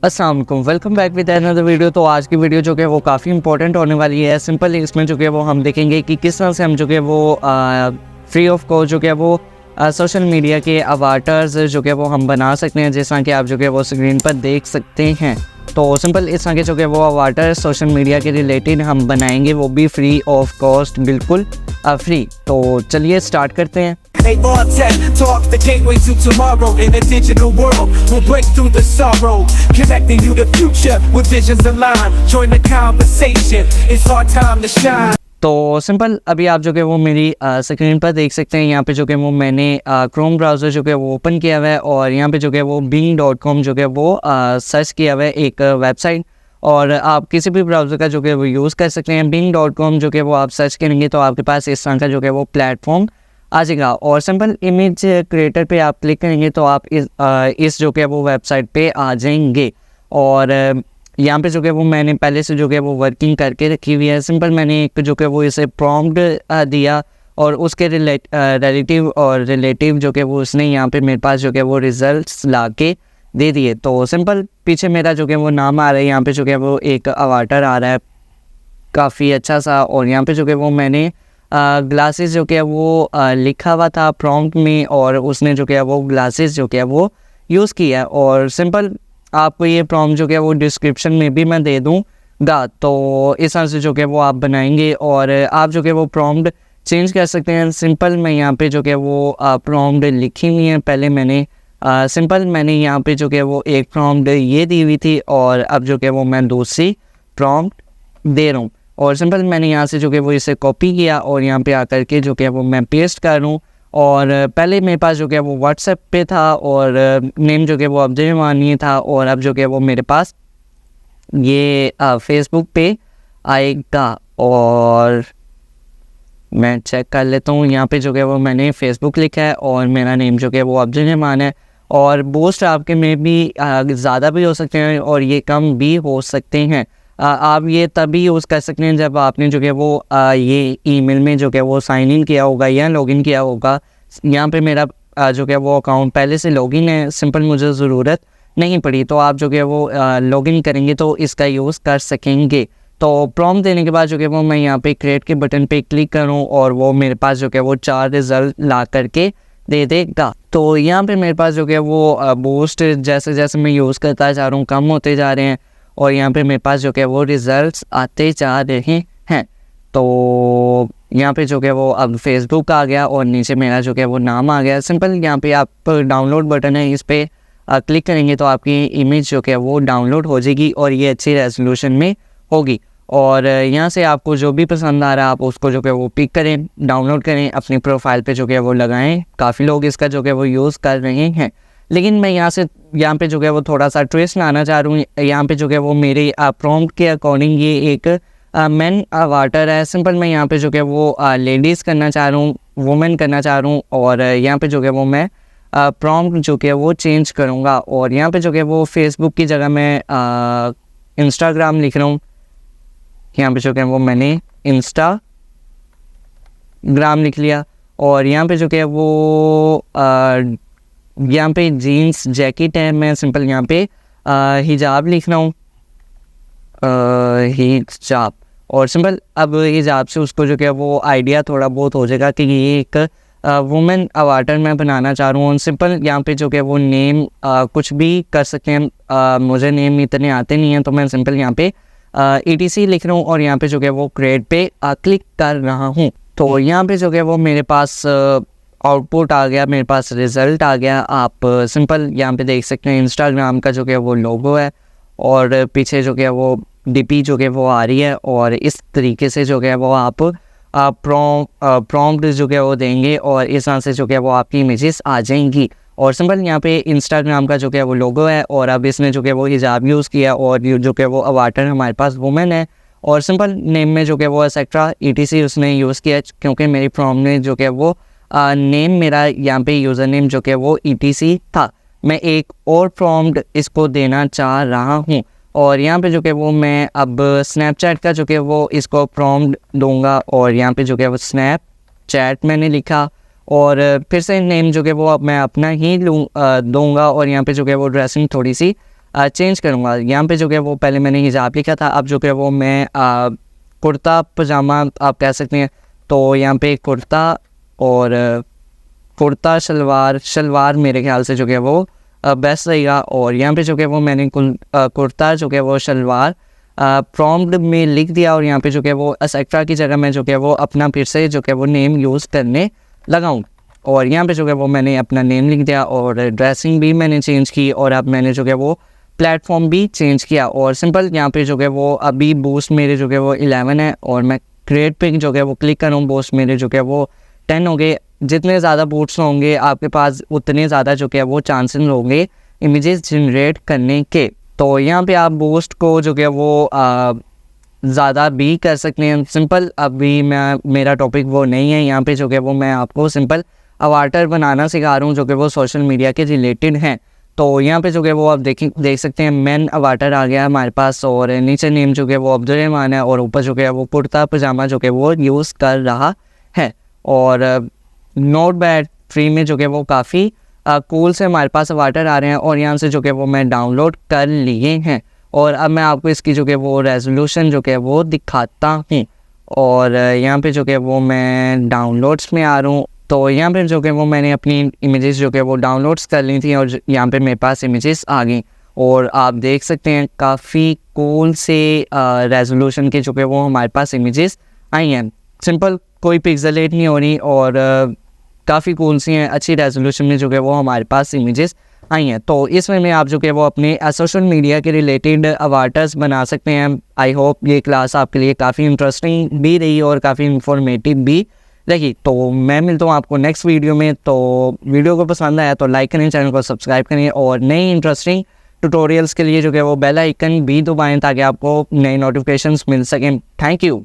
अस्सलाम वालेकुम, welcome back with another video. तो आज की वीडियो जो कि वो काफ़ी इंपॉर्टेंट होने वाली है। सिंपल इसमें जो कि वो हम देखेंगे कि किस तरह से हम जो कि वो फ्री ऑफ कॉस्ट जो कि वो सोशल मीडिया के अवाटर्स जो कि वो हम बना सकते हैं, जिस तरह कि आप जो कि वो स्क्रीन पर देख सकते हैं। तो सिंपल इस तरह के जो कि वो अवाटर सोशल मीडिया के रिलेटेड हम बनाएंगे, वो भी फ्री ऑफ कॉस्ट, बिल्कुल फ्री। तो चलिए स्टार्ट करते हैं। AR10, talk the gateway to tomorrow in a digital world. We'll break through the sorrow, connecting you to future with visions aligned. Join the conversation, it's our time to shine. तो simple अभी आप जो कि वो मेरी screen पर देख सकते हैं। यहाँ पे जो कि वो मैंने क्रोम ब्राउज़र जो कि वो ओपन किया हुआ है और यहाँ पे जो कि वो bing.com जो कि वो सर्च किया हुआ है, एक वेबसाइट। और आप किसी भी ब्राउज़र का जो कि वो यूज़ कर सकते हैं। bing.com जो कि वो आप सर्च करेंगे तो आपके पास इस तरह का जो कि वो प्लेटफॉर्म आ जाएगा। और सिंपल इमेज क्रिएटर पे आप क्लिक करेंगे तो आप इस जो कि वो वेबसाइट पे आ जाएंगे। और यहाँ पे जो कि वो मैंने पहले से जो कि वो वर्किंग करके रखी हुई है। सिंपल मैंने एक जो कि वो इसे प्रॉम्प्ट दिया और उसके रिलेटिव जो कि वो उसने यहाँ पे मेरे पास जो कि वो रिजल्ट्स ला के दे दिए। तो सिंपल पीछे मेरा जो कि वो नाम आ रहा है, यहाँ पे जो कि वो एक अवाटर आ रहा है काफ़ी अच्छा सा। और यहाँ पे जो कि वो मैंने ग्लासेस जो कि वो लिखा हुआ था प्रॉम्प्ट में, और उसने जो कि वो ग्लासेस जो कि वो यूज़ किया। और सिंपल आपको ये प्रॉम्प्ट जो कि वो डिस्क्रिप्शन में भी मैं दे दूँगा। तो इस तरह से जो कि वो आप बनाएंगे और आप जो कि वो प्रॉम्प्ट चेंज कर सकते हैं। सिंपल मैं यहाँ पे जो कि वो प्रॉम्प्ट लिखी हुई है, पहले मैंने सिंपल मैंने यहाँ पे जो कि वो एक प्रॉम्प्ट ये दी हुई थी और अब जो कि वो मैं दूसरी प्रॉम्प्ट दे रहा हूँ। और सिंपल मैंने यहाँ से जो कि वो इसे कॉपी किया और यहाँ पे आकर के जो कि वो मैं पेस्ट कर दूँ। और पहले मेरे पास जो कि वो व्हाट्सएप पे था और नेम जो कि वो अब्दुल मानी था, और अब जो कि वो मेरे पास ये फेसबुक पे आएगा। और मैं चेक कर लेता हूँ, यहाँ पे जो कि वो मैंने फेसबुक लिखा है और मेरा नेम जो कि वो अब्दुल रहमान है। और बूस्ट आपके में भी ज़्यादा भी हो सकते हैं और ये कम भी हो सकते हैं। आप ये तभी यूज़ कर सकते हैं जब आपने जो कि वो ये ईमेल में जो कि वो साइन इन किया होगा या लॉगिन किया होगा। यहाँ पे मेरा जो कि वो अकाउंट पहले से लॉगिन है, सिंपल मुझे ज़रूरत नहीं पड़ी। तो आप जो कि वो लॉगिन करेंगे तो इसका यूज़ कर सकेंगे। तो प्रॉम्प्ट देने के बाद जो कि वो मैं यहाँ पे क्रिएट के बटन पे क्लिक करूँ और वो मेरे पास जो कि वो 4 रिज़ल्ट ला करके दे देगा। तो यहाँ पे मेरे पास जो कि वो बूस्ट जैसे जैसे मैं यूज़ करता जा रहा हूँ कम होते जा रहे हैं और यहाँ पे मेरे पास जो कि वो रिज़ल्ट्स आते जा रहे हैं। तो यहाँ पे जो कि वो अब फेसबुक आ गया और नीचे मेरा जो कि वो नाम आ गया। सिंपल यहाँ पे आप डाउनलोड बटन है, इस पर क्लिक करेंगे तो आपकी इमेज जो कि वो डाउनलोड हो जाएगी और ये अच्छी रेजोल्यूशन में होगी। और यहाँ से आपको जो भी पसंद आ रहा है आप उसको जो कि वो पिक करें, डाउनलोड करें, अपनी प्रोफाइल पे जो कि वो लगाएं। काफ़ी लोग इसका जो कि वो यूज़ कर रहे हैं, लेकिन मैं यहाँ पे जो कि वो थोड़ा सा ट्विस्ट लाना चाह रहा हूँ। यहाँ पे जो कि वो मेरे प्रॉम्प्ट के अकॉर्डिंग ये एक मैन अवाटर है। सिंपल मैं यहाँ पे जो कि वो लेडीज़ करना चाह रहा हूँ, वुमेन करना चाह रहा हूँ। और यहाँ पे जो कि वो मैं प्रॉम्प्ट जो कि वो चेंज करूँगा और यहाँ पे जो कि वो फेसबुक की जगह मैं इंस्टाग्राम लिख रहा हूँ। यहाँ पे जो कि वो मैंने इंस्टाग्राम लिख लिया। और यहाँ पे जो कि वो यहाँ पे जीन्स जैकेट है, मैं सिंपल यहाँ पे हिजाब लिख रहा हूँ, हिजाब। और सिंपल अब हिजाब से उसको जो कि वो आइडिया थोड़ा बहुत हो जाएगा कि ये एक वुमेन अवाटर मैं बनाना चाह रहा हूँ। सिंपल यहाँ पे जो कि वो नेम कुछ भी कर सकते हैं। मुझे नेम इतने आते नहीं हैं तो मैं सिंपल यहाँ पे ETC लिख रहा हूँ और यहाँ पे जो कि वो क्रिएट पे क्लिक कर रहा हूँ। तो यहाँ पे जो कि वो मेरे पास आउटपुट आ गया, मेरे पास रिज़ल्ट आ गया। आप सिंपल यहाँ पे देख सकते हैं इंस्टाग्राम का जो कि वो लोगो है और पीछे जो कि वो DP जो कि वो आ रही है। और इस तरीके से जो कि वो आप प्रॉम्प्ट जो कि वो देंगे और इस तरह से जो कि वो आपकी इमेजेस आ जाएंगी। और सिंपल यहाँ पे इंस्टाग्राम का जो कि वो लोगो है और अब इसने जो कि वो हिजाब यूज़ किया और जो कि वो अवाटर हमारे पास वुमेन है। और सिंपल नेम में जो कि वो एक्सेट्रा ETC उसने यूज़ किया क्योंकि मेरी प्रॉम्प्ट में जो कि वो नेम मेरा यहाँ पे यूज़र नेम जो कि वो ETC था। मैं एक और प्रॉम्प्ट इसको देना चाह रहा हूँ और यहाँ पे जो कि वो मैं अब स्नैपचैट का जो कि वो इसको प्रॉम्प्ट दूंगा और यहाँ पे जो कि वो स्नैपचैट मैंने लिखा और फिर से नेम जो कि वो मैं अपना ही दूंगा और यहाँ पे जो कि वो ड्रेसिंग थोड़ी सी चेंज करूँगा। यहाँ पे जो कि वो पहले मैंने हिजाब लिखा था, अब जो कि वो मैं कुर्ता पजामा आप कह सकते हैं। तो यहाँ पे कुर्ता और कुर्ता शलवार मेरे ख्याल से जो कि वो बेस्ट रहेगा। और यहाँ पे जो कि वो मैंने कुर्ता जो कि वो शलवार प्रॉम्प्ट में लिख दिया, और यहाँ पे जो कि वो एक्स्ट्रा की जगह मैं जो कि वो अपना फिर से जो कि वो नेम यूज़ करने लगाऊँ। और यहाँ पे जो कि वो मैंने अपना नेम लिख दिया, और ड्रेसिंग भी मैंने चेंज की, और अब मैंने जो कि वो प्लेटफॉर्म भी चेंज किया। और सिंपल यहाँ पे जो कि वो अभी बूस्ट मेरे जो कि वो 11 है, और मैं क्रिएट पे जो कि वो क्लिक करूँ, बूस्ट मेरे जो कि वो 10 हो गए। जितने ज़्यादा बूट्स होंगे आपके पास, उतने ज़्यादा जो कि वो चांसेस होंगे इमेजेस जनरेट करने के। तो यहाँ पे आप बूस्ट को जो कि वो ज़्यादा भी कर सकते हैं। सिंपल अभी मेरा टॉपिक वो नहीं है, यहाँ पे जो कि वो मैं आपको सिंपल अवाटर बनाना सिखा रहा हूँ जो कि वो सोशल मीडिया के रिलेटेड हैं। तो यहाँ पे जो कि वो आप देख सकते हैं मैन अवाटर आ गया हमारे पास, और नीचे नेम जो कि वो अब्दुलरहमान है, और ऊपर जो कि वो कुर्ता पजामा जो कि वो यूज़ कर रहा है। और नोट बैड फ्री में जो कि वो काफ़ी कूल से हमारे पास अवाटर आ रहे हैं, और यहाँ से जो कि वो मैं डाउनलोड कर लिए हैं। और अब मैं आपको इसकी जो कि वो रेजोल्यूशन जो कि वो दिखाता हूँ। और यहाँ पे जो कि वो मैं डाउनलोड्स में आ रहा हूँ। तो यहाँ पे जो कि वो मैंने अपनी इमेजेस जो कि वो डाउनलोड्स कर ली थी, और यहाँ पे मेरे पास इमेजेस आ गई, और आप देख सकते हैं काफ़ी कूल से रेजोल्यूशन के जो कि वो हमारे पास इमेजेस आई हैं। सिंपल कोई पिक्सेलेट नहीं हो रही, और काफ़ी कूल सी हैं, अच्छी रेजोल्यूशन में जो कि वो हमारे पास इमेजेस आई हैं। तो इसमें में आप जो कि वो अपने सोशल मीडिया के रिलेटेड अवाटर्स बना सकते हैं। आई होप ये क्लास आपके लिए काफ़ी इंटरेस्टिंग भी रही और काफ़ी इंफॉर्मेटिव भी रही। तो मैं मिलता हूँ आपको नेक्स्ट वीडियो में। तो वीडियो को पसंद आया तो लाइक करें, चैनल को सब्सक्राइब करें, और नई इंटरेस्टिंग ट्यूटोरियल्स के लिए जो कि वो बेल आइकन भी दबाएं ताकि आपको नई नोटिफिकेशंस मिल सकें। Thank you.